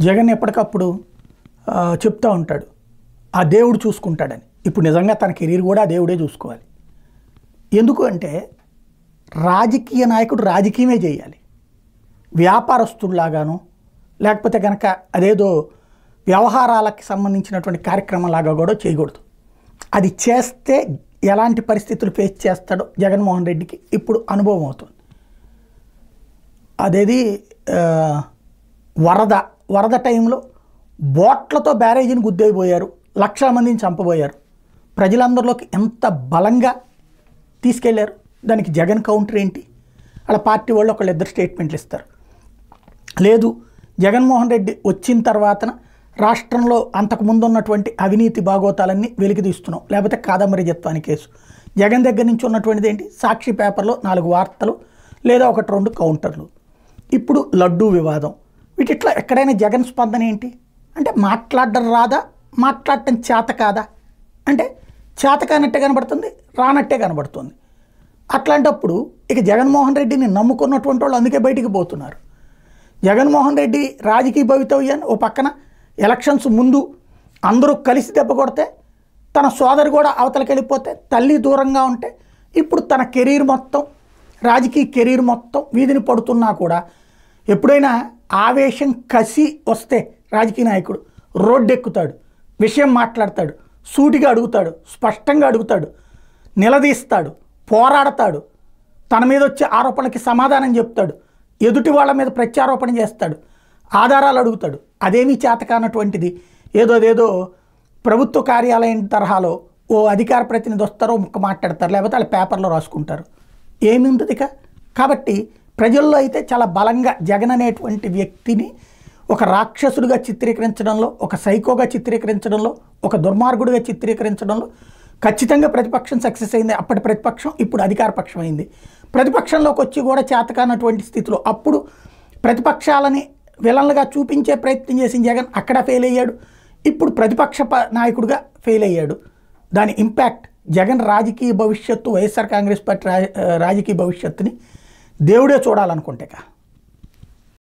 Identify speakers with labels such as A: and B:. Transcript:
A: జగన్ ఎప్పటికప్పుడు చెప్తూ ఉంటాడు ఆ దేవుడు చూసుకుంటాడని. ఇప్పుడు నిజంగా తన కెరీర్ కూడా ఆ దేవుడే చూసుకోవాలి. ఎందుకు అంటే రాజకీయ నాయకుడు రాజకీయమే చేయాలి. వ్యాపారస్తుల్లాగాను లేకపోతే కనుక అదేదో వ్యవహారాలకు సంబంధించినటువంటి కార్యక్రమంలాగా కూడా చేయకూడదు. అది చేస్తే ఎలాంటి పరిస్థితులు ఫేస్ చేస్తాడో జగన్మోహన్ రెడ్డికి ఇప్పుడు అనుభవం అవుతుంది. అదేది వరద టైంలో బోట్లతో బ్యారేజీని గుద్దైపోయారు, లక్షల మందిని చంపబోయారు. ప్రజలందరిలోకి ఎంత బలంగా తీసుకెళ్లారు. దానికి జగన్ కౌంటర్ ఏంటి? అలా పార్టీ వాళ్ళు ఒకళ్ళిద్దరు స్టేట్మెంట్లు ఇస్తారు. లేదు జగన్మోహన్ రెడ్డి వచ్చిన తర్వాతన రాష్ట్రంలో అంతకుముందు ఉన్నటువంటి అవినీతి భాగోతాలన్నీ వెలికి తీస్తున్నాం, లేకపోతే కాదంబరి జత్వాని కేసు. జగన్ దగ్గర నుంచి ఉన్నటువంటిది ఏంటి? సాక్షి పేపర్లో 4 వార్తలు లేదా 1-2 కౌంటర్లు. ఇప్పుడు లడ్డూ వివాదం. వీటిట్లా ఎక్కడైనా జగన్ స్పందన ఏంటి అంటే మాట్లాడడం రాదా, మాట్లాడటం చేత కాదా అంటే చేత కానట్టే కనబడుతుంది, రానట్టే కనబడుతుంది. అట్లాంటప్పుడు ఇక జగన్మోహన్ రెడ్డిని నమ్ముకున్నటువంటి వాళ్ళు అందుకే బయటికి పోతున్నారు. జగన్మోహన్ రెడ్డి రాజకీయ భవితవ్యాన్ని ఓ పక్కన ఎలక్షన్స్ ముందు అందరూ కలిసి దెబ్బ కొడితే, తన సోదరు కూడా అవతలకి వెళ్ళిపోతే, తల్లి దూరంగా ఉంటే, ఇప్పుడు తన కెరీర్ మొత్తం రాజకీయ కెరీర్ మొత్తం వీధిని పడుతున్నా కూడా ఎప్పుడైనా ఆవేశం కసి వస్తే రాజకీయ నాయకుడు రోడ్డెక్కుతాడు, విషయం మాట్లాడతాడు, సూటిగా అడుగుతాడు, స్పష్టంగా అడుగుతాడు, నిలదీస్తాడు, పోరాడతాడు, తన మీద వచ్చే ఆరోపణలకి సమాధానం చెప్తాడు, ఎదుటి వాళ్ళ మీద ప్రత్యారోపణ చేస్తాడు, ఆధారాలు అడుగుతాడు. అదేమీ చేతకానటువంటిది ఏదో ప్రభుత్వ కార్యాలయం తరహాలో ఓ అధికార ప్రతినిధి వస్తారో ముక్క మాట్లాడతారు, లేకపోతే వాళ్ళ పేపర్లో రాసుకుంటారు. ఏమి ఉంటుంది ఇక? కాబట్టి ప్రజల్లో అయితే చాలా బలంగా జగన్ అనేటువంటి వ్యక్తిని ఒక రాక్షసుడిగా చిత్రీకరించడంలో, ఒక సైకోగా చిత్రీకరించడంలో, ఒక దుర్మార్గుడిగా చిత్రీకరించడంలో ఖచ్చితంగా ప్రతిపక్షం సక్సెస్ అయింది. అప్పటి ప్రతిపక్షం ఇప్పుడు అధికార పక్షం అయింది. ప్రతిపక్షంలోకి వచ్చి కూడా చేతకానటువంటి స్థితిలో అప్పుడు ప్రతిపక్షాలని విలన్లుగా చూపించే ప్రయత్నం చేసిన జగన్ అక్కడ ఫెయిల్ అయ్యాడు. ఇప్పుడు ప్రతిపక్ష నాయకుడిగా ఫెయిల్ అయ్యాడు. దాని ఇంపాక్ట్ జగన్ రాజకీయ భవిష్యత్తు, వైఎస్ఆర్ కాంగ్రెస్ పార్టీ రాజకీయ భవిష్యత్తుని దేవుడే చూడాలనుకుంటే